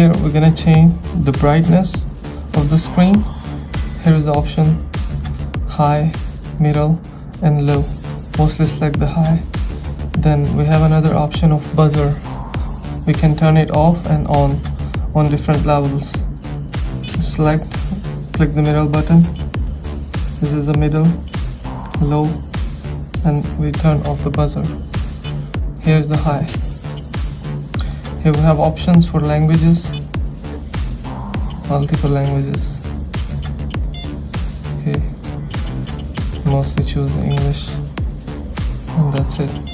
here we're gonna change the brightness of the screen. Here is the option high, middle and low. Mostly select the high. Then we have another option of buzzer. We can turn it off and on different levels. Select, click the middle button. This is the middle, low, and we turn off the buzzer. Here's the high. Here we have options for languages, multiple languages. Okay, mostly choose English, and that's it.